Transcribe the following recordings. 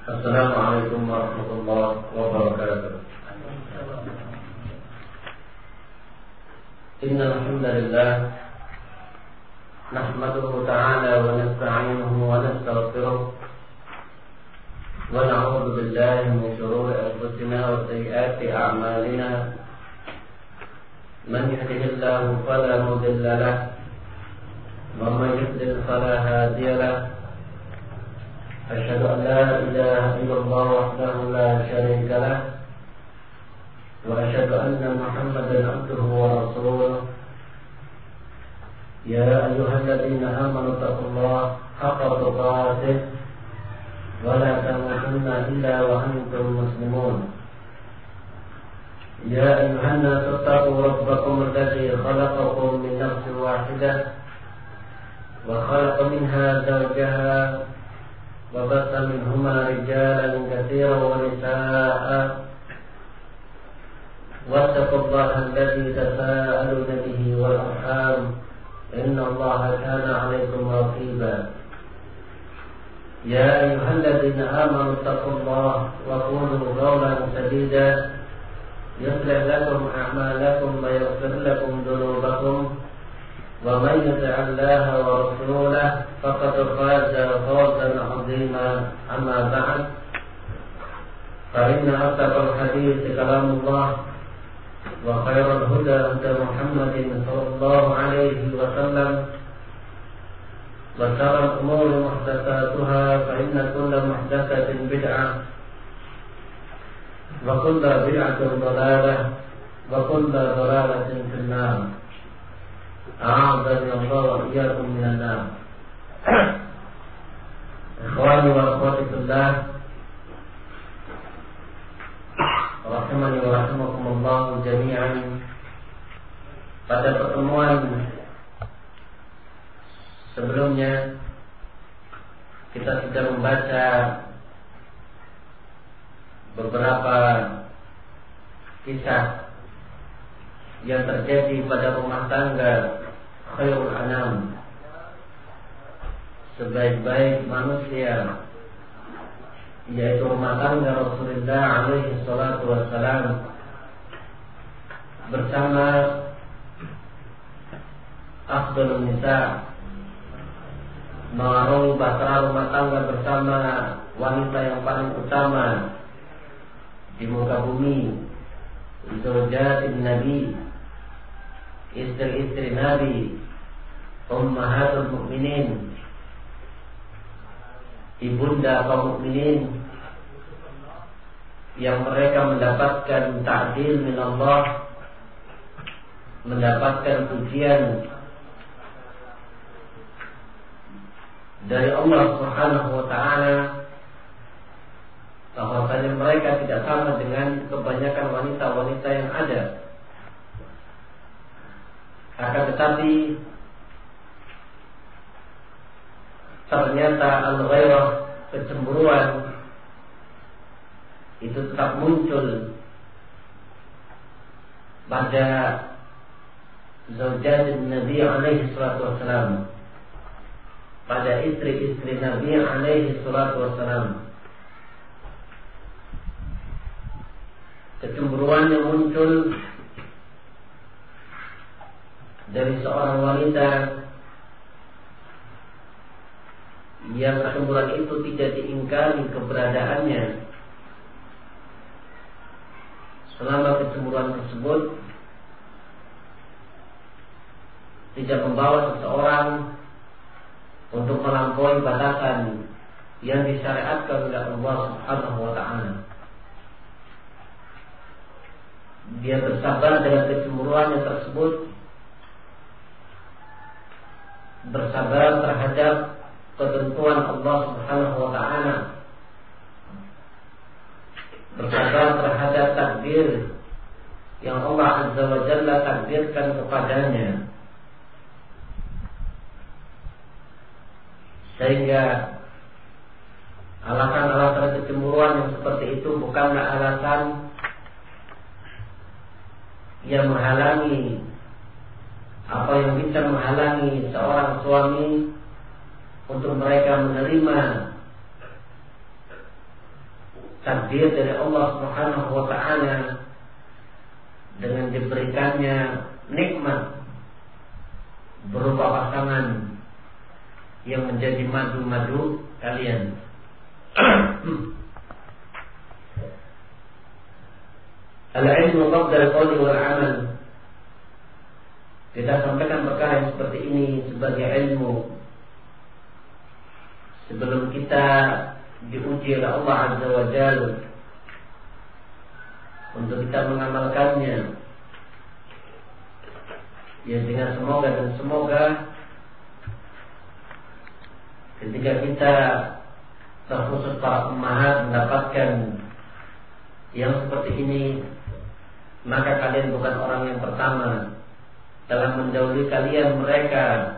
Assalamualaikum warahmatullahi wabarakatuh. Innal hamdalillah nahmaduhu ta'ala wa nasta'inuhu wa nastaghfiruh wa na'udzu billahi min shururi anfusina wa sayyiati a'malina. Man yahdihillahu fala mudilla lahu wa man yudlil fala hadiya lahu. أشهد أن لا إله إلا الله وحده لا شريك له وأشهد أن محمدا عبده ورسوله. يا أيها الذين آمنوا اتقوا الله حق تقاته ولا تموتن إلا وأنتم مسلمون. يا أيها الناس اتقوا ربكم الذي خلقكم من نفس واحدة وخلق منها زوجها وبث منهما رجالا كثيرا ونساء واتقوا الله الذي تساءلون به والأرحام إن الله كان عليكم رقيبا. يا أيها الذين آمنوا اتقوا الله وقولوا قولا سديدا يصلح لكم أعمالكم ويغفر لكم ذنوبكم ومن يطع الله ورسوله فقد فاز فوزا عظيما. أما بعد فإن أصدق الحديث كلام الله وخير الهدى هدى محمد صلى الله عليه وسلم وشر الأمور محدثاتها فإن كل محدثة بدعة وكل بدعة ضلالة وكل ضلالة في النار. أعاذني الله وإياكم من النار. Ikhwani wa akhwati fillah, rahimani wa rahimakumullah jami'an. Pada pertemuan sebelumnya kita sudah membaca beberapa kisah yang terjadi pada rumah tangga khairul anam, sebaik-baik manusia, yaitu rumah tangga Rasulullah alaihi salatu wassalam bersama afdalun nisa, mengarungi bahtera rumah tangga bersama wanita yang paling utama di muka bumi, zawjatin Nabi, istri-istri Nabi, ummahatul mukminin, ibunda kaum mukminin yang mereka mendapatkan ta'dil min Allah, mendapatkan pujian dari Allah Subhanahu wa taala, bahwasanya mereka tidak sama dengan kebanyakan wanita-wanita yang ada. Akan tetapi ternyata al-ghairah, kecemburuan itu tetap muncul pada zaujatin Nabi alaihi salatu wassalam, pada istri-istri Nabi alaihi salatu wassalam. Kecemburuan yang muncul dari seorang wanita yang kecemburuan itu tidak diingkari keberadaannya, selama kecemburuan tersebut tidak membawa seseorang untuk melampaui batasan yang disyariatkan oleh Allah Subhanahu wa taala. Dia bersabar dengan kecemburuannya tersebut, bersabar terhadap ketentuan Allah Subhanahu wa taala, bersabar terhadap takdir yang Allah Azza wa Jalla takdirkan kepadanya, sehingga alasan-alasan kecemburuan yang seperti itu bukanlah alasan yang menghalangi apa yang bisa menghalangi seorang suami untuk mereka menerima takdir dari Allah Subhanahu wa ta'ala dengan diberikannya nikmat berupa pasangan yang menjadi madu-madu kalian. Al-ilmu qabla al-qawli wal amal. Kita sampaikan perkara yang seperti ini sebagai ilmu sebelum kita diuji oleh Allah Azza wa Jalla untuk kita mengamalkannya. Ya, dengan semoga ketika kita terkhusus para ummahat mendapatkan yang seperti ini, maka kalian bukan orang yang pertama. Telah mendahului kalian mereka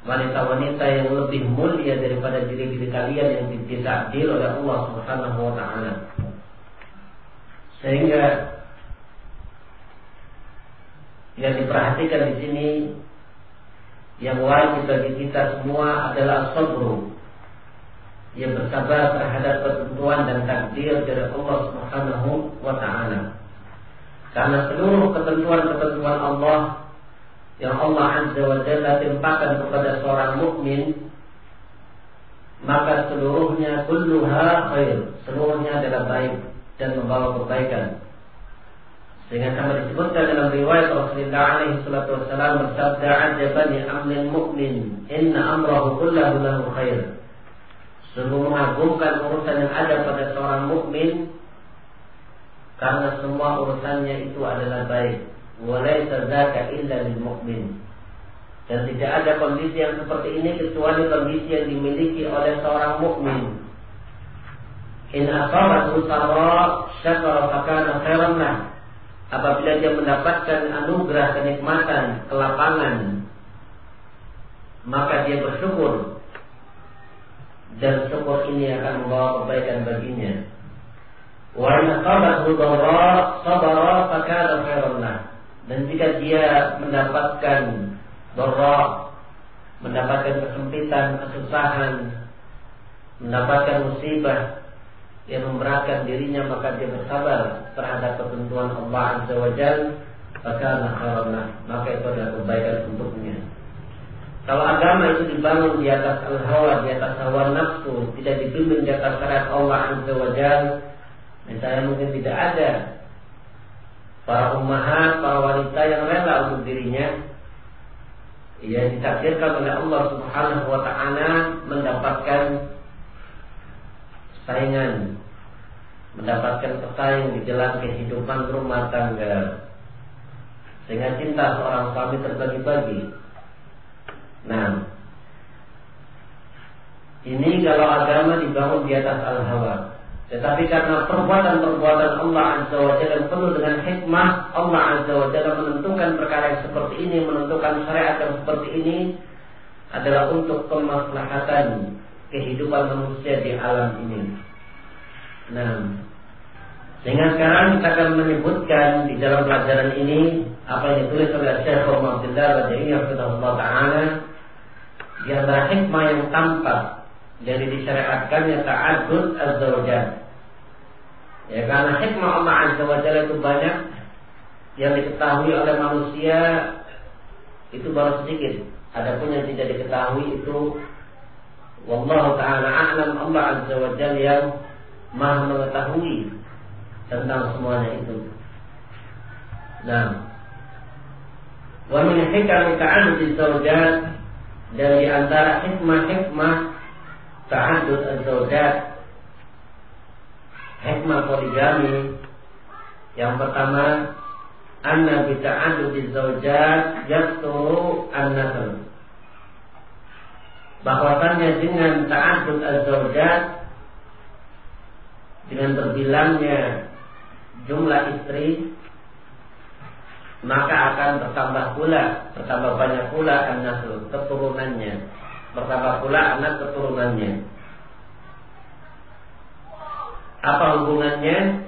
wanita-wanita yang lebih mulia daripada diri-diri kalian yang ditakdir oleh Allah Subhanahu wa ta'ala. Sehingga yang diperhatikan di sini, yang wajib bagi kita semua adalah sabru, yang bersabar terhadap ketentuan dan takdir dari Allah Subhanahu wa ta'ala. Karena seluruh ketentuan-ketentuan Allah yang Allah Azza wa Jalla timpakan kepada seorang mukmin, maka seluruhnya kulluha khair, seluruhnya adalah baik dan membawa kebaikan. Sehingga sama disebutkan dalam riwayat Rasulullah alaihi salatu wassalam bersabda, "Ajaban li amril mu'min, inna amrahu kullahu lahu khair." Sungguh mengagumkan urusan yang ada pada seorang mukmin, karena semua urusannya itu adalah baik. Walaysa dzaka illa lil mu'min. Dan tidak ada kondisi yang seperti ini kecuali kondisi yang dimiliki oleh seorang mukmin. In asabathu sarra syakara fakana khairan lah. Apabila dia mendapatkan anugerah kenikmatan, kelapangan, maka dia bersyukur, dan syukur ini akan membawa kebaikan baginya. Wa in asabathu dharra sabara fakana khairan lah. Dan jika dia mendapatkan dharra, mendapatkan kesempitan, kesusahan, mendapatkan musibah yang memberatkan dirinya, maka dia bersabar terhadap ketentuan Allah Azza wa Jalla, maka itu adalah kebaikan untuknya. Kalau agama itu dibangun di atas al-hawa, di atas hawa nafsu, tidak dibimbing di atas syariat Allah Azza wa Jalla, misalnya mungkin tidak ada para ummahat, para wanita yang rela untuk dirinya, ia ditakdirkan oleh Allah Subhanahu wa ta'ala mendapatkan saingan, mendapatkan pesaing di dalam kehidupan rumah tangga, sehingga cinta seorang suami terbagi-bagi. Nah, ini kalau agama dibangun di atas al-hawa. Tetapi karena perbuatan-perbuatan Allah Azza wa Jalla penuh dengan hikmah, Allah Azza wa Jalla menentukan perkara yang seperti ini, menentukan syariat yang seperti ini adalah untuk kemaslahatan kehidupan manusia di alam ini. Nah, sehingga sekarang kita akan menyebutkan di dalam pelajaran ini apa yang ditulis oleh Syekh Muhammad Abdullah Badawi rahimahullah ta'ala, di antara hikmah yang tampak dari disyariatkannya ta'addud az-zawjat. Ya, karena hikmah Allah Azza wa Jalla itu banyak, yang diketahui oleh manusia itu baru sedikit. Adapun yang tidak diketahui itu wallahu ta'ala a'lam, Allah Azza wa Jalla yang Maha mengetahui tentang semuanya itu. Nah, wa min hikam ta'addud az-zawjat, dan di antara hikmah-hikmah ta'addud az-zawjat, hikmah poligami, yang pertama, anna bi ta'addud az-zawjat yasturu an-nasl. Bahwasannya dengan ta'addud az-zawjat, dengan berbilangnya jumlah istri, maka akan bertambah banyak pula an-nasl, keturunannya, bertambah pula anak keturunannya. Apa hubungannya?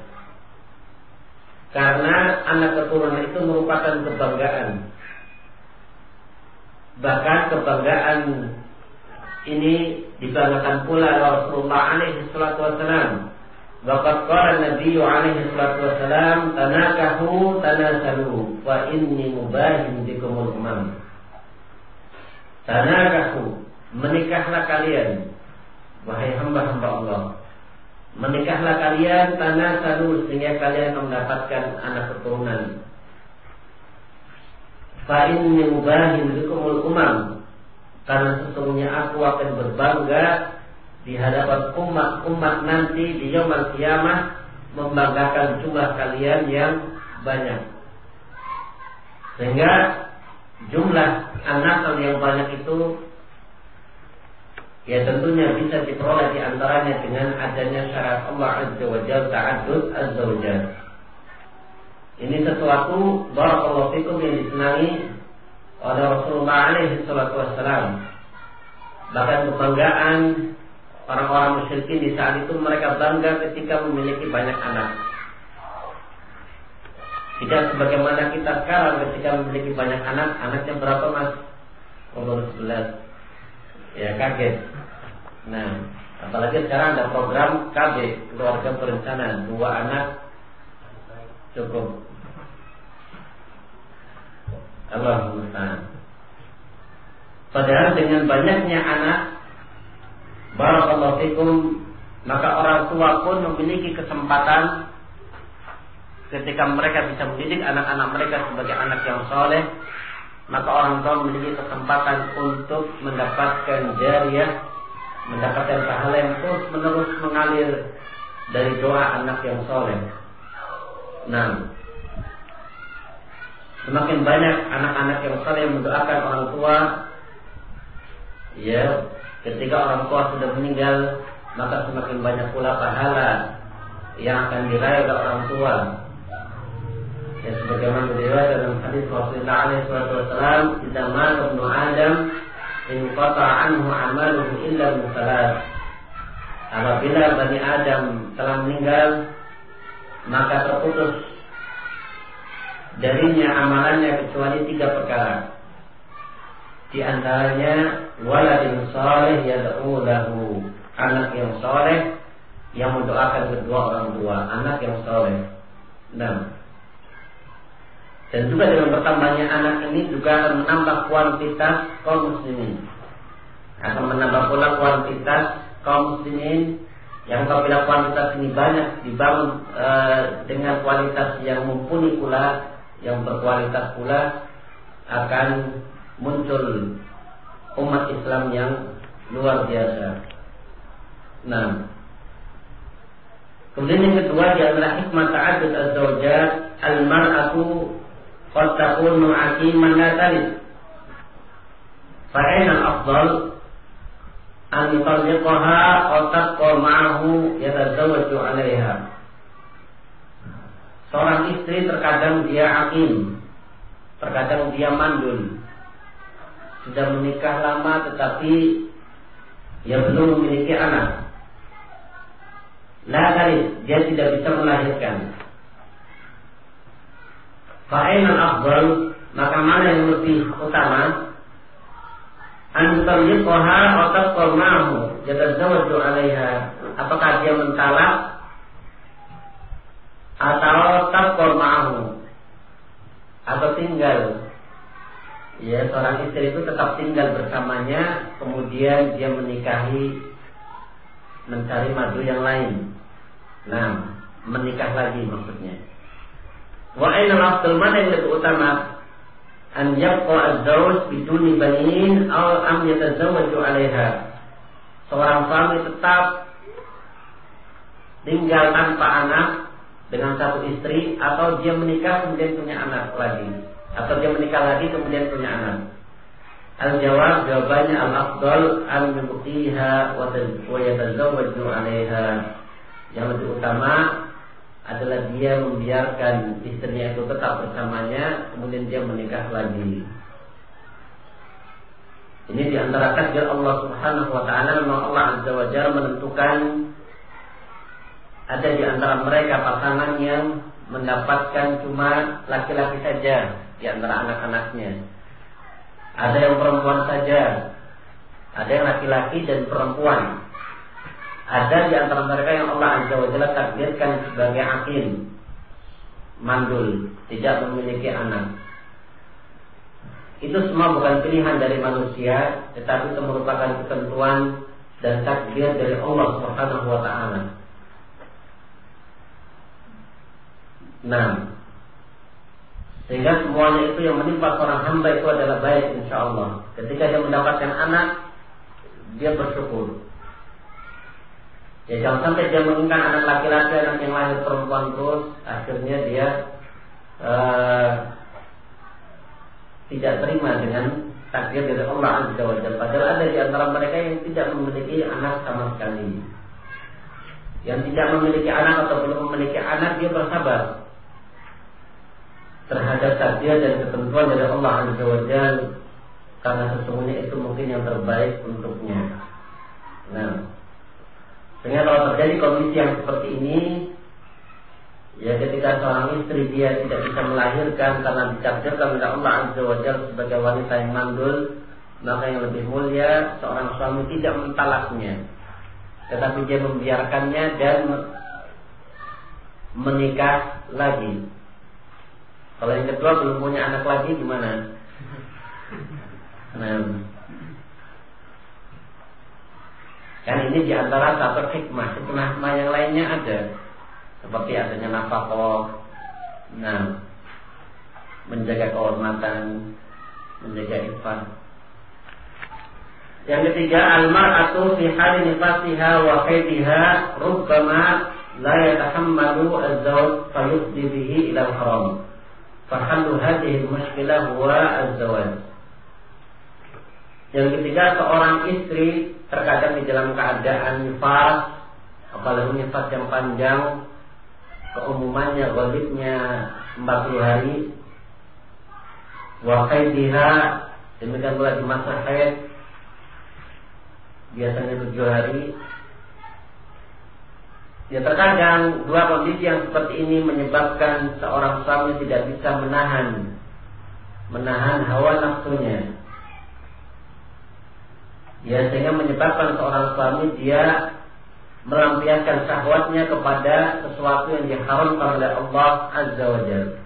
Karena anak keturunan itu merupakan kebanggaan. Bahkan kebanggaan ini dibanggakan pula Rasulullah alaihi salatu wassalam, Waqad qala Nabi alaihi salatu wasalam, tanakahu tanasalu wa inni mubahin bikumul umam. Tanakahu, menikahlah kalian, wahai hamba-hamba Allah. Menikahlah kalian, tanasalu, sehingga kalian mendapatkan anak keturunan. Fa inni mubahin bikumul umam, karena sesungguhnya aku akan berbangga di hadapan umat nanti di yaumul qiyamah, membanggakan jumlah kalian yang banyak. Sehingga jumlah anak yang banyak itu ya tentunya bisa diperoleh di antaranya dengan adanya syarat Allah Azza wa Jalla ta'addud az-zawjat. Ini sesuatu barakallahu fikum yang disenangi oleh Rasulullah alaihi salatu wassalam. Bahkan kebanggaan orang-orang musyrikin di saat itu, mereka bangga ketika memiliki banyak anak. Tidak sebagaimana kita sekarang ketika memiliki banyak anak. Anaknya berapa mas? Umur 11. Ya kaget. Nah, apalagi sekarang ada program KB, keluarga berencana, 2 anak cukup. Allahumma musta'an. Padahal dengan banyaknya anak, barakallahu fikum, maka orang tua pun memiliki kesempatan ketika mereka bisa mendidik anak-anak mereka sebagai anak yang soleh, maka orang tua memiliki kesempatan untuk mendapatkan jariyah, mendapatkan pahala yang terus menerus mengalir dari doa anak yang soleh. Nah, semakin banyak anak-anak yang soleh yang mendoakan orang tua, ya, ketika orang tua sudah meninggal, maka semakin banyak pula pahala yang akan diraih oleh orang tua. Ya, sebagaimana diriwayatkan dalam hadis Rasulullah alaihi wasallam, "Idza mata ibnu Adam, inqata'a anhu 'amaluhu illa min salat." Apabila Bani Adam telah meninggal, maka terputus darinya amalannya kecuali 3 perkara. Di antaranya waladin saleh yad'u lahu, anak yang saleh yang mendoakan kedua orang tua, anak yang saleh. Nah, dan juga dengan bertambahnya anak ini juga akan menambah kuantitas kaum muslimin. Akan menambah pula kuantitas kaum muslimin yang apabila kuantitas ini banyak dibangun dengan kualitas yang mumpuni pula, yang berkualitas pula, akan muncul umat Islam yang luar biasa. Nah, kemudian yang kedua di antara hikmah ta'addud az-zawjat, al-mar'atu qad takunu 'aqiman la talid. Fa aina al-afdal an yutalliqaha aw tabqa ma'ahu yatazawwaju 'alayha. Seorang istri terkadang dia aqim, terkadang dia mandul, sudah menikah lama tetapi ia belum memiliki anak. La talid, dia tidak bisa melahirkan. Fa'inal afdal, maka mana yang lebih utama? Antalliqaha wa tabqa ma'ahu yatazawwaju 'alaiha. Apakah dia mentalak atau tabqa ma'ahu, atau tinggal? Ya, seorang istri itu tetap tinggal bersamanya, kemudian dia menikahi, mencari madu yang lain. Nah, menikah lagi maksudnya. Wa ainal afdal, mana yang lebih utama? An yabqa az-zawj biduni banin aw am yatazawwaju 'alaiha. Seorang suami tetap tinggal tanpa anak dengan satu istri, atau dia menikah kemudian punya anak lagi, atau dia menikah lagi kemudian punya anak. Al-jawab, jawabannya al-afdal an yubqiha wa yatazawwaju 'alaiha. Yang lebih utama adalah dia membiarkan istrinya itu tetap bersamanya, kemudian dia menikah lagi. Ini di antara takdir Allah Subhanahu wa taala. Memang Allah Azza wa Jalla menentukan ada di antara mereka pasangan yang mendapatkan cuma laki-laki saja di antara anak-anaknya. Ada yang perempuan saja, ada yang laki-laki dan perempuan. Ada di antara mereka yang Allah Azza wa Jalla takdirkan sebagai aqim, mandul, tidak memiliki anak. Itu semua bukan pilihan dari manusia, tetapi itu merupakan ketentuan dan takdir dari Allah Subhanahu wa taala. Nah, sehingga semuanya itu yang menimpa seorang hamba itu adalah baik, insya Allah. Ketika dia mendapatkan anak, dia bersyukur. Ya jangan sampai dia menginginkan anak laki-laki, anak yang lahir perempuan terus, akhirnya dia tidak terima dengan takdir dari Allah Azza wa Jalla. Padahal ada di antara mereka yang tidak memiliki anak sama sekali. Yang tidak memiliki anak atau belum memiliki anak, dia bersabar terhadap takdir dan ketentuan dari Allah Azza wa Jalla, karena sesungguhnya itu mungkin yang terbaik untuknya. Nah, sehingga kalau terjadi kondisi yang seperti ini, ya ketika seorang istri dia tidak bisa melahirkan karena ditakdirkan oleh Allah Azza wa Jalla sebagai wanita yang mandul, maka yang lebih mulia seorang suami tidak mentalaknya, tetapi dia membiarkannya dan menikah lagi. Kalau yang kedua belum punya anak lagi gimana? Nah, kan ini diantara satu hikmah yang lainnya ada, seperti adanya nafkah, nah, menjaga kehormatan, menjaga iffah. Yang ketiga, al-mar'atu fi hali nifasiha wa haidiha rubbama la yatahammalu az-zawj fayufdi bihi ila al-haram. Fahallu hadhihi al-mushkilah huwa az-zawaj. Yang ketiga, seorang istri terkadang di dalam keadaan nifas, apalagi nifas yang panjang, keumumannya ghalibnya 40 hari, wa haidiha, demikian pula di masa haid biasanya 7 hari. Ya terkadang dua kondisi yang seperti ini menyebabkan seorang suami tidak bisa menahan hawa nafsunya. Ya sehingga menyebabkan seorang suami dia melampiaskan syahwatnya kepada sesuatu yang diharamkan oleh Allah Azza wa Jalla.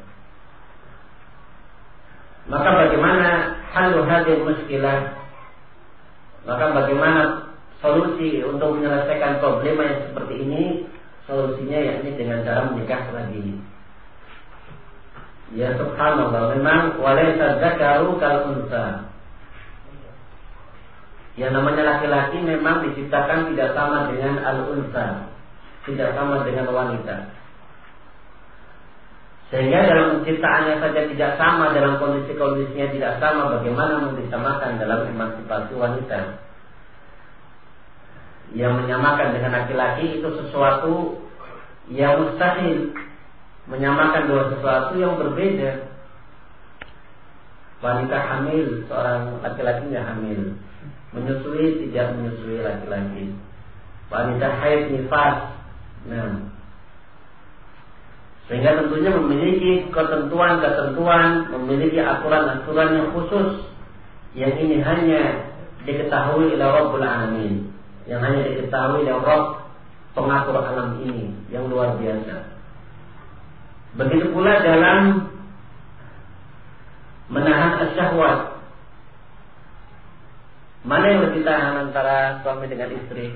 Maka bagaimana halu hadhihi muskilah? Maka bagaimana solusi untuk menyelesaikan problema yang seperti ini? Solusinya yakni dengan cara menikah lagi. Ya subhanallah, memang walaysa dzakaru kal unsa. Yang namanya laki-laki memang diciptakan tidak sama dengan al-unsa, tidak sama dengan wanita. Sehingga dalam penciptaannya saja tidak sama, dalam kondisi-kondisinya tidak sama, bagaimana mau disamakan dalam emansipasi wanita? Yang menyamakan dengan laki-laki itu sesuatu yang mustahil. Menyamakan dua sesuatu yang berbeda. Wanita hamil, seorang laki-laki tidak hamil. Menyusui tidak menyusui laki-laki. Wanita haid nifas. Nah, sehingga tentunya memiliki ketentuan-ketentuan, memiliki aturan-aturan yang khusus, yang ini hanya diketahui oleh Rabbul Alamin, yang hanya diketahui oleh Rabb pengatur alam ini yang luar biasa. Begitu pula dalam menahan asyahwat. Mana yang lebih tahan antara suami dengan istri?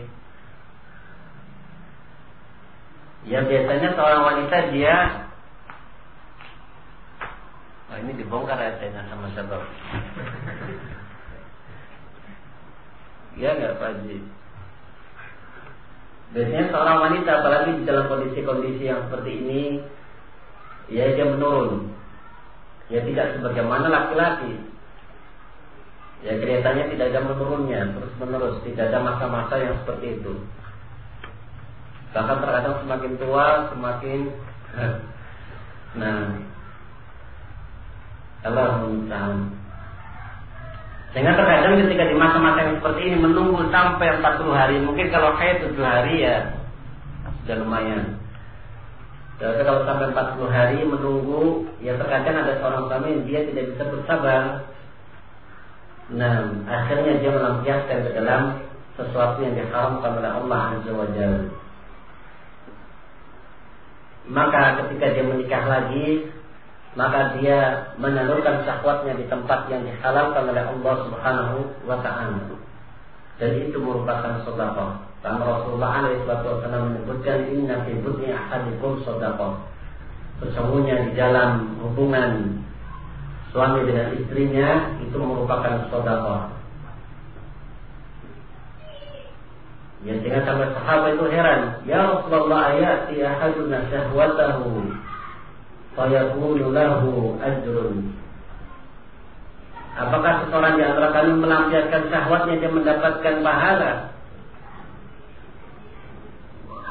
Ya biasanya seorang wanita dia, ini dibongkar aja sama siapa? Ya nggak Pak Haji? Biasanya seorang wanita apalagi di dalam kondisi-kondisi yang seperti ini, ya dia menurun. Ya tidak sebagaimana laki-laki. Ya kelihatannya tidak ada menurunnya terus menerus, tidak ada masa-masa yang seperti itu. Bahkan terkadang semakin tua semakin Allah musta'an. Sehingga terkadang ketika di masa-masa yang seperti ini menunggu sampai 40 hari, mungkin kalau haid 7 hari ya sudah lumayan. Tapi kalau sampai 40 hari menunggu, ya terkadang ada seorang suami dia tidak bisa bersabar. Nah, akhirnya dia melampiaskan ke dalam sesuatu yang diharamkan oleh Allah Azza wa Jalla. Maka ketika dia menikah lagi, maka dia menyalurkan syahwatnya di tempat yang dihalalkan oleh Allah Subhanahu wa Ta'ala. Dan itu merupakan sedekah. Karena Rasulullah SAW menyebutkan, inna fi budni ahadikum sedekah. Sesungguhnya di dalam hubungan suami dengan istrinya itu merupakan sedekah. Ya, sehingga sampai sahabat itu heran, ya Rasulullah, ayati ahaduna syahwatahu fayakunu lahu ajrun. Apakah seseorang di antara kami melampiaskan syahwatnya dia mendapatkan pahala?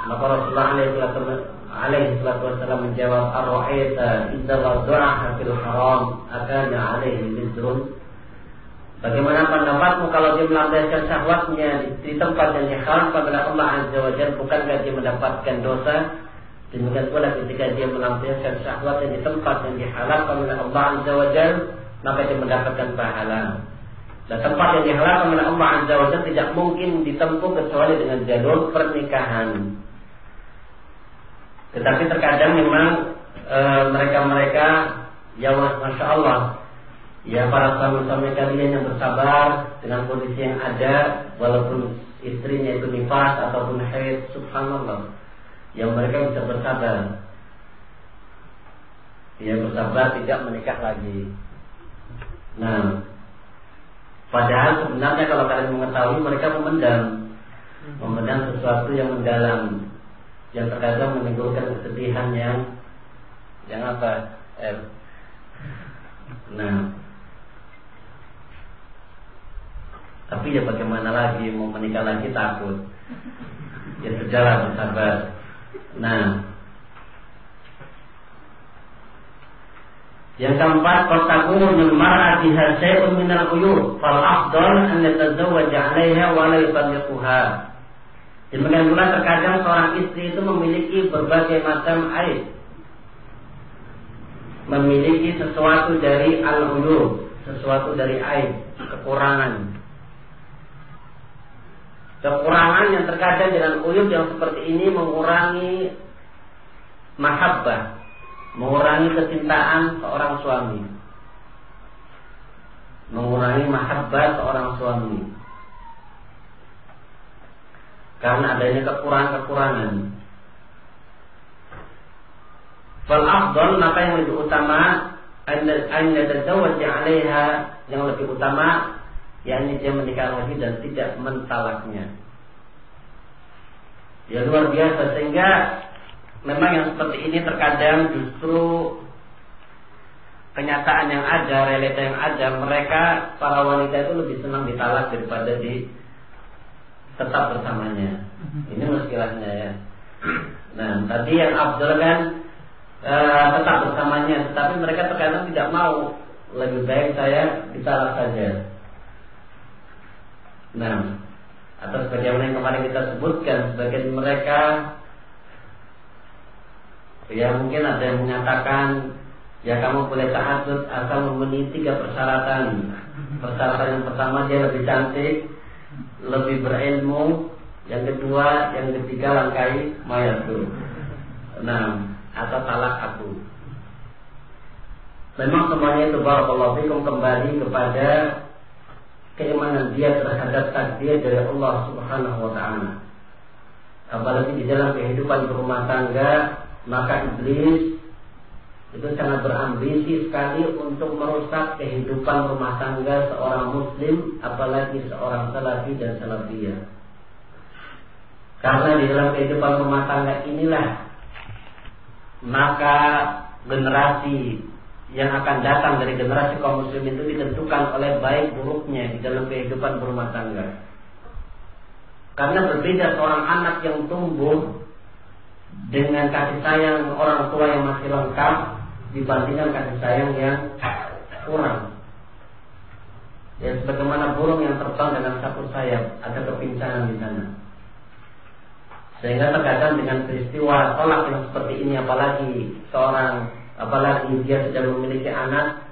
Maka Rasulullah alaihi wasallam menjawab, ar-ra'aita idza wada'aha fil haram akana alaihi wizrun. Bagaimana pendapatmu kalau dia melampiaskan syahwatnya di tempat yang diharamkan oleh Allah Azza wa Jalla, bukankah dia mendapatkan dosa? Demikian pula ketika dia melampiaskan syahwatnya di tempat yang dihalalkan oleh Allah Azza wa Jalla, maka dia mendapatkan pahala. Dan tempat yang dihalalkan oleh Allah Azza wa Jalla tidak mungkin ditempuh kecuali dengan jalur pernikahan. Tetapi terkadang memang mereka-mereka yang Masya Allah, ya para suami-suami kalian yang bersabar dengan kondisi yang ada, walaupun istrinya itu nifas ataupun haid, subhanallah, yang mereka bisa bersabar. Dia bersabar tidak menikah lagi. Nah, padahal sebenarnya kalau kalian mengetahui, mereka memendam sesuatu yang mendalam, yang terkadang menimbulkan kesedihan yang apa? Nah, tapi ya bagaimana lagi, mau menikah lagi takut. Ya sudahlah, bersabar. Nah, yang keempat, qad takunu min mar'atiha syai'un min al-uyub, fal afdal an yatazawwaja 'alayha wa la yutalliquha. Demikian pula terkadang seorang istri itu memiliki berbagai macam aib, memiliki sesuatu dari al-uyub, sesuatu dari aib, kekurangan yang terkadang dengan uyub yang seperti ini mengurangi mahabbah, mengurangi kecintaan seorang suami, mengurangi mahabbah seorang suami karena adanya kekurangan-kekurangan. Fal afdal, maka yang lebih utama, an yatazawwaja 'alaiha, yang lebih utama yakni dia menikah lagi dan tidak mentalaknya. Ya luar biasa, sehingga memang yang seperti ini terkadang justru kenyataan yang ada, realita yang ada, mereka para wanita itu lebih senang ditalak daripada tetap bersamanya. Ini muskilahnya ya. Nah, tadi yang afdal kan tetap bersamanya, tetapi mereka terkadang tidak mau, lebih baik saya ditalak saja. Nah, atau sebagaimana yang kemarin kita sebutkan, sebagian mereka ya mungkin ada yang menyatakan, ya kamu boleh tahajud asal memenuhi 3 persyaratan. Persyaratan yang pertama, dia lebih cantik, lebih berilmu. Yang kedua, yang ketiga, langkai mayatku. Nah, atau talak aku. Memang semuanya itu barakallahu fikum kembali kepada keimanan dia terhadap takdir dari Allah Subhanahu wa Ta'ala. Apalagi di dalam kehidupan berumah tangga, maka iblis itu sangat berambisi sekali untuk merusak kehidupan rumah tangga seorang muslim, apalagi seorang salafi dan salafiyah. Karena di dalam kehidupan rumah tangga inilah maka generasi yang akan datang dari generasi kaum muslim itu ditentukan oleh baik buruknya di dalam kehidupan berumah tangga. Karena berbeda seorang anak yang tumbuh dengan kasih sayang orang tua yang masih lengkap dibandingkan kasih sayang yang kurang. Ya, sebagaimana burung yang terbang dengan satu sayap, ada kepincangan di sana. Sehingga terkadang dengan peristiwa tolak yang seperti ini, apalagi dia sudah memiliki anak,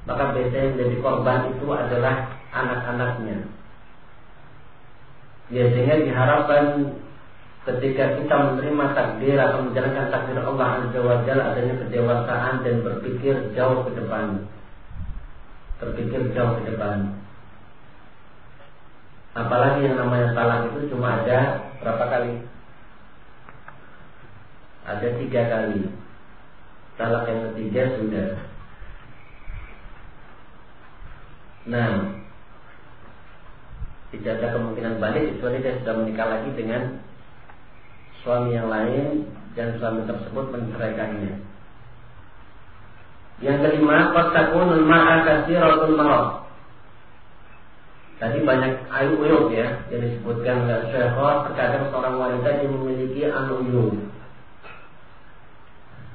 maka biasanya yang menjadi korban itu adalah anak-anaknya. Ya, sehingga diharapkan ketika kita menerima takdir atau menjalankan takdir Allah Azza wa Jalla adanya kedewasaan dan berpikir jauh ke depan. Berpikir jauh ke depan. Apalagi yang namanya talak itu cuma ada berapa kali? Ada 3 kali. Talak yang ketiga sudah. Nah, tidak ada kemungkinan balik kecuali dia sudah menikah lagi dengan suami yang lain dan suami tersebut menceraikannya. Yang kelima, qad takunul mar'a katsiratul marad. Tadi banyak uyub ya yang disebutkan oleh Syekh. Terkadang seorang wanita yang memiliki uyub.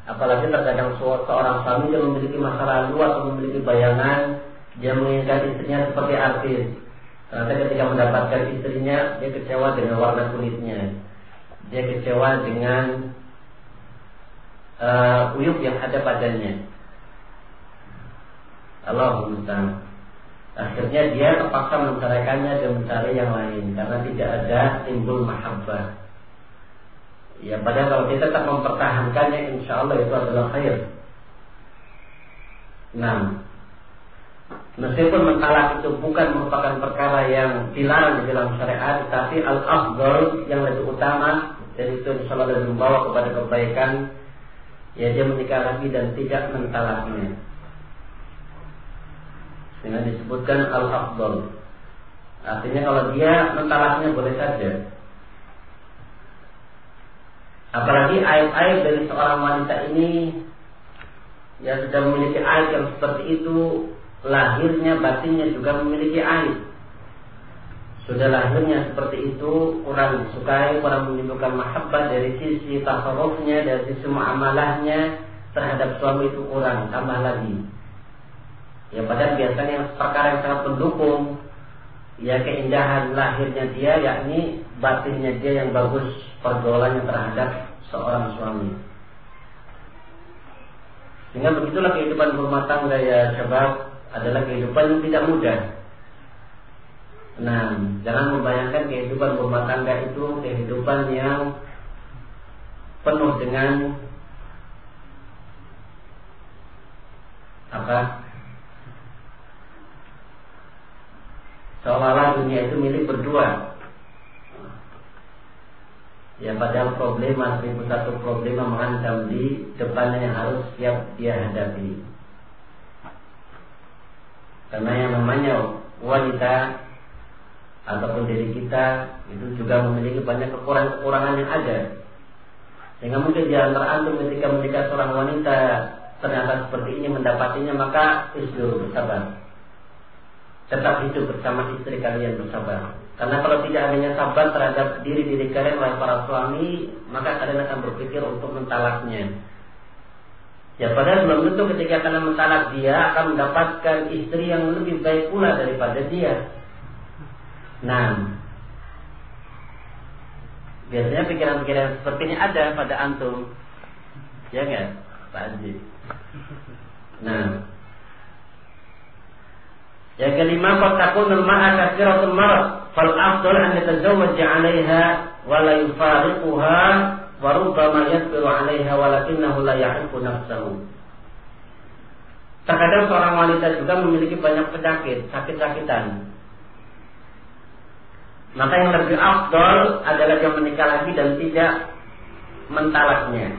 Apalagi terkadang seorang suami yang memiliki masa lalu atau memiliki bayangan dia menginginkan istrinya seperti artis. Ternyata ketika mendapatkan istrinya dia kecewa dengan warna kulitnya. Dia kecewa dengan uyub yang ada padanya. Allahumma musta'an. Akhirnya dia terpaksa menceraikannya dan mencari yang lain karena tidak ada timbul mahabbah. Ya, padahal kalau kita tetap mempertahankannya, insya Allah itu adalah khair. Nah, meskipun mentalak itu bukan merupakan perkara yang dilarang di dalam syariat, tapi al-afdal yang lebih utama dan itu insya Allah lebih membawa kepada kebaikan, ya dia menikah lagi dan tidak mentalaknya. Dengan disebutkan al-afdal. Artinya kalau dia mentalaknya boleh saja. Apalagi aib-aib dari seorang wanita ini yang sudah memiliki aib yang seperti itu, lahirnya, batinnya juga memiliki aib. Sudah lahirnya seperti itu, kurang disukai, kurang menimbulkan mahabbah dari sisi tasarrufnya, dari sisi muamalahnya terhadap suami itu kurang, tambah lagi. Ya padahal biasanya yang perkara yang sangat mendukung ya keindahan lahirnya dia, yakni batinnya dia yang bagus, pergaulannya terhadap seorang suami. Sehingga begitulah kehidupan rumah tangga ya syabab, adalah kehidupan yang tidak mudah. Nah, jangan membayangkan kehidupan rumah tangga itu kehidupan yang penuh dengan seolah-olah dunia itu milik berdua. Ya padahal problema 1001 problema mengancam di depannya yang harus siap dia hadapi. Karena yang namanya wanita ataupun diri kita itu juga memiliki banyak kekurangan-kekurangan yang ada. Sehingga mungkin di antara antum ketika menikah seorang wanita ternyata seperti ini mendapatinya, maka isbir, bersabar. Tetap hidup bersama istri kalian, bersabar. Karena kalau tidak adanya sabar terhadap diri-diri kalian oleh para suami, maka kalian akan berpikir untuk mentalaknya. Ya padahal belum tentu ketika kalian mentalak dia akan mendapatkan istri yang lebih baik pula daripada dia. Nah, biasanya pikiran-pikiran seperti ini ada pada antum, ya nggak, Pak Haji? Nah, yang kelima, fatakun al-ma'a katsiratul marad, fal afdal an yatazawwaj 'alayha wa la yufariquha wa rubbama yasbiru 'alayha walakinahu la ya'ifu nafsahu. Terkadang seorang wanita juga memiliki banyak penyakit, sakit-sakitan. Maka yang lebih afdal adalah dia menikah lagi dan tidak mentalaknya.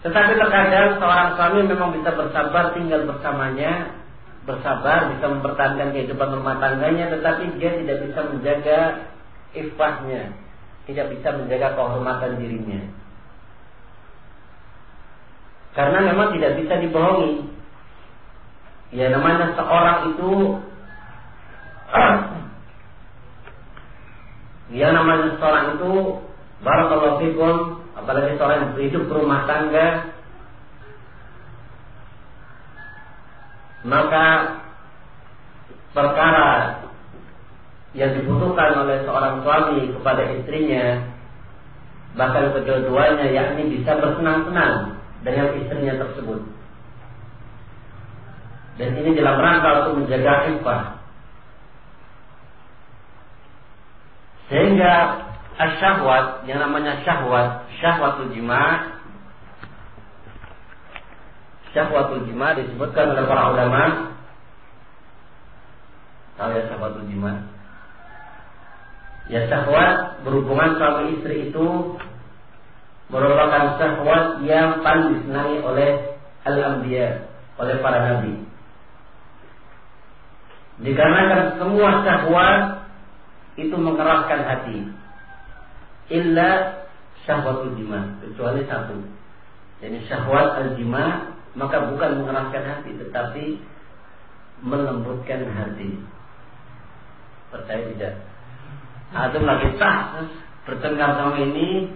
Tetapi terkadang seorang suami memang bisa bersabar tinggal bersamanya, bersabar bisa mempertahankan kehidupan rumah tangganya, tetapi dia tidak bisa menjaga iffahnya, tidak bisa menjaga kehormatan dirinya. Karena memang tidak bisa dibohongi. Ya namanya seorang itu barakallahu fikum, apalagi seorang yang hidup berumah tangga, maka perkara yang dibutuhkan oleh seorang suami kepada istrinya, bahkan kedua-duanya, yakni bisa bersenang-senang dengan istrinya tersebut. Dan ini dalam rangka untuk menjaga iffah. Sehingga asyahwat, yang namanya syahwatul jima' disebutkan oleh para ulama. Tahu ya syahwatul jima'? Ya, syahwat berhubungan suami istri itu merupakan syahwat yang paling disenangi oleh al-anbiya, oleh para nabi. Dikarenakan semua syahwat itu mengeraskan hati, illa syahwatul jima', kecuali satu. Jadi syahwat al-jima' maka bukan mengeraskan hati, tetapi melembutkan hati. Percaya tidak? Antum lagi bertengkar sama ini,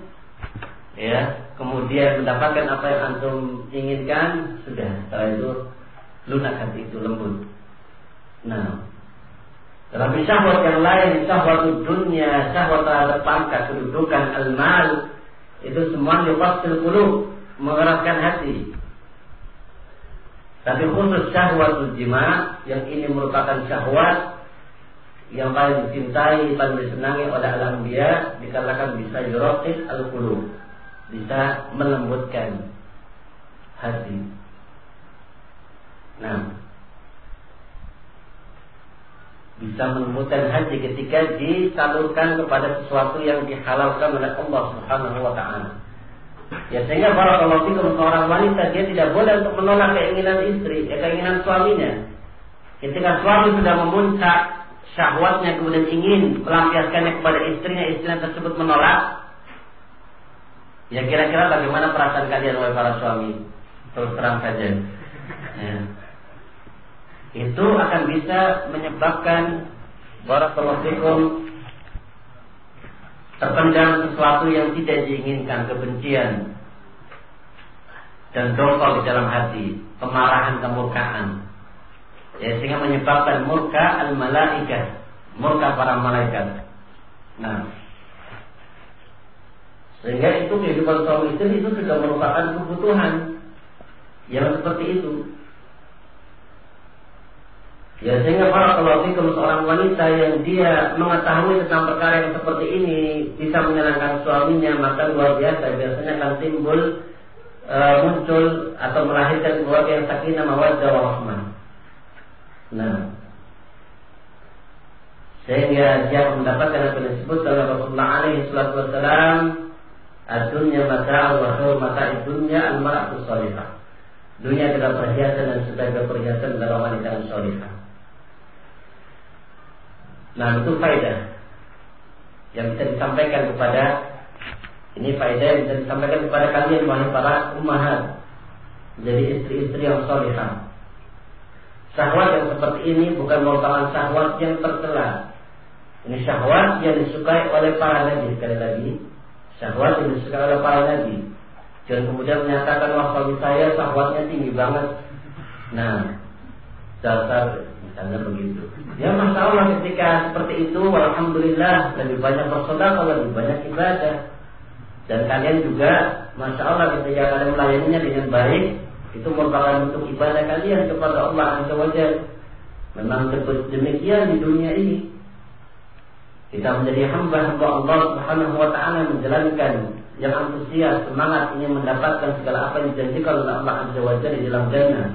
ya, kemudian mendapatkan apa yang antum inginkan, sudah, setelah itu lunak hati itu, lembut. Nah, tetapi syahwat yang lain, syahwat dunia, syahwat terhadap pangkat, kedudukan, al-mal, itu semua yuqassil qulub, mengeraskan hati. Tapi khusus syahwatul jima' yang ini merupakan syahwat yang paling dicintai, paling disenangi oleh al-anbiya, dikatakan bisa yuraqqiq al-qulub, bisa melembutkan hati. Nah, bisa melembutkan hati ketika disalurkan kepada sesuatu yang dihalalkan oleh Allah Subhanahu wa ta'ala. Ya, sehingga barakallahu fikum, seorang wanita dia tidak boleh untuk menolak keinginan istri, keinginan suaminya. Ketika suami sudah memuncak syahwatnya kemudian ingin melampiaskannya kepada istrinya tersebut menolak, ya kira-kira bagaimana perasaan kalian wahai para suami? Terus terang saja. Ya. Itu akan bisa menyebabkan barakallahu fikum terpendam sesuatu yang tidak diinginkan, kebencian dan dongkol di dalam hati, kemarahan, kemurkaan. Ya, sehingga menyebabkan murka al-malaikah, murka para malaikat. Nah, sehingga itu kehidupan suami istri itu sudah merupakan kebutuhan yang seperti itu. Ya, sehingga barakallahu fikum, seorang wanita yang dia mengetahui tentang perkara yang seperti ini bisa menyenangkan suaminya, maka luar biasa biasanya akan muncul atau melahirkan keluarga yang sakinah, mawaddah, warahmah. Nah, sehingga dia mendapatkan apa yang disebut oleh Rasulullah alaihi salatu wassalam, ad-dunya mata'u wa khairu mata'id dunya al-mar'atu shalihah. Dunia adalah perhiasan dan sebagai perhiasan adalah wanita yang shalihah. Nah, itu faedah yang bisa disampaikan kepada kalian wahai para ummahat, menjadi istri-istri yang shalihah. Syahwat yang seperti ini bukan merupakan syahwat yang tercela. Ini syahwat yang disukai oleh para nabi. Sekali lagi, syahwat yang disukai oleh para nabi. Jangan kemudian menyatakan, wah suami saya syahwatnya tinggi banget. Nah, dasar misalnya begitu. Ya, masya Allah, ketika seperti itu, alhamdulillah, lebih banyak bersedekah, lebih banyak ibadah. Dan kalian juga, masya Allah, ketika kalian melayaninya dengan baik, itu merupakan bentuk ibadah kalian kepada Allah Azza wa Jalla. Memang demikian di dunia ini. Kita menjadi hamba Allah Subhanahu wa ta'ala, menjalankan yang antusias, semangat ingin mendapatkan segala apa yang dijanjikan oleh Allah Azza wa Jalla di dalam jannah.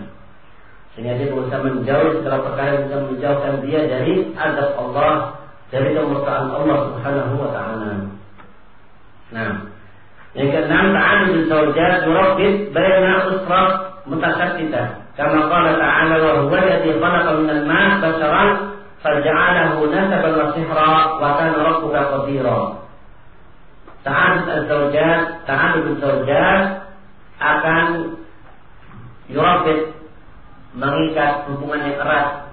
Sehingga dia berusaha menjauhi segala perkara yang bisa menjauhkan dia dari azab Allah, dari kemurkaan Allah Subhanahu wa ta'ala. Nah, yang keenam, ta'adudul zawjat yurabbit baina usrah mutasaddida. Kama qala ta'ala, wa huwa alladhi khalaqa minal ma'i basharan faja'alahu nasaban wa sihra wa kana rabbuka qadira. Ta'adudul zawjat akan yurabbit, mengikat hubungan yang erat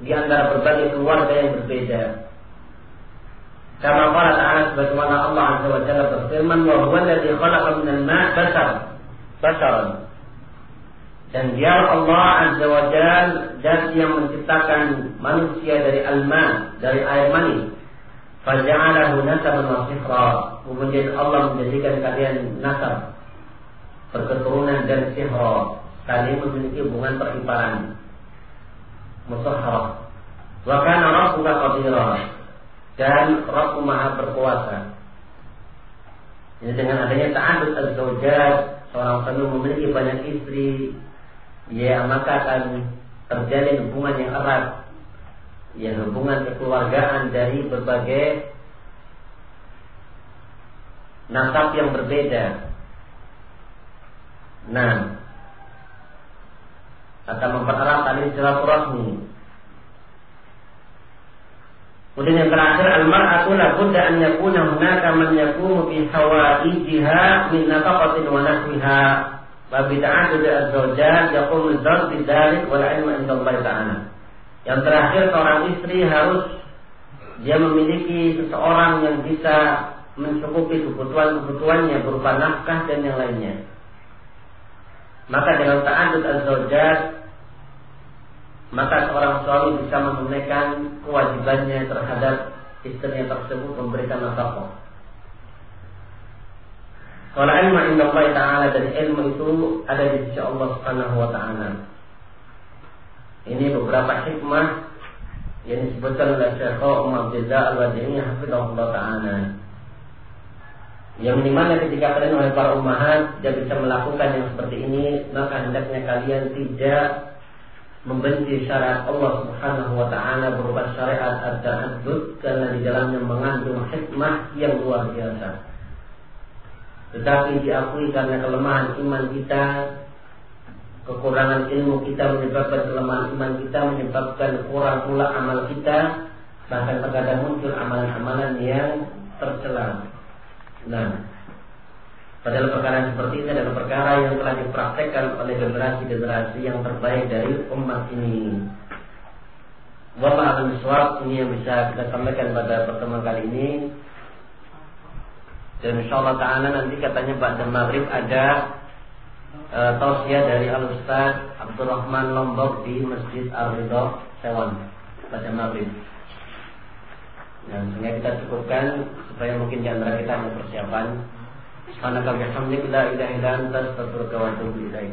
di antara berbagai keluarga yang berbeda. Kama qala ta'ala, sebagaimana Allah Azza wa Jalla berfirman, wa huwa alladhi khalaqa minal ma'i basharan. Dan dia Allah Azza wa Jalla zat yang menciptakan manusia dari al-ma', dari air mani. Faja'alahu nasaban wa sihra. Kemudian Allah menjadikan kalian nasab, berketurunan, dan sihra, kalian memiliki hubungan perimparan. mutahharah. Wa kana rabbuka qadira, dan Rabbmu Maha berkuasa. Jadi dengan adanya ta'addud az-zawjat, seorang suami memiliki banyak istri, ya maka akan terjalin hubungan yang erat, ya hubungan kekeluargaan dari berbagai nasab yang berbeda. Nah, akan mempererat tali silaturahmi. Kemudian yang terakhir, al-mar'atu la budda an yakuna hunaka man yaqumu bi hawaijiha min nafaqatin wa nahwiha wa bi ta'addud az-zawjat yaqumu az-zawj bidzalik wal 'ilmu 'inda Allah ta'ala. Yang terakhir, seorang istri harus dia memiliki seseorang yang bisa mencukupi kebutuhan-kebutuhannya berupa nafkah dan yang lainnya. Maka dengan ta'addud az-zawjat, maka seorang suami bisa menunaikan kewajibannya terhadap istrinya tersebut, memberikan nafkah. Kalau ilmu inda Allah Ta'ala, dan ilmu itu ada di sisi Allah Subhanahu wa Ta'ala. Ini beberapa hikmah yang disebutkan oleh Syekh Abdullah Al-Wadi'i hafizahullah Ta'ala, yang dimana ketika kalian oleh para ummahat tidak bisa melakukan yang seperti ini, maka hendaknya kalian tidak membenci syariat Allah Subhanahu wa Ta'ala berupa syariat at-ta'addud, karena di dalamnya mengandung hikmah yang luar biasa. Tetapi diakui karena kelemahan iman kita, kekurangan ilmu kita menyebabkan kelemahan iman kita, menyebabkan kurang pula amal kita, bahkan terkadang muncul amalan-amalan yang tercela. Nah, padahal perkara seperti ini adalah perkara yang telah dipraktekkan oleh generasi-generasi yang terbaik dari umat ini. Wallahu a'lam bishawab. Ini yang bisa kita sampaikan pada pertemuan kali ini. Dan insyaallah ta'ala nanti katanya pada maghrib ada tausiah dari Al-Ustaz Abdurrahman Lombok di Masjid Ar-Ridha Sewan pada maghrib. Dan sehingga kita cukupkan supaya mungkin di antara kita ada persiapan. Subhanaka wa bihamdika la ilaha illa anta astaghfiruka wa atubu ilaik.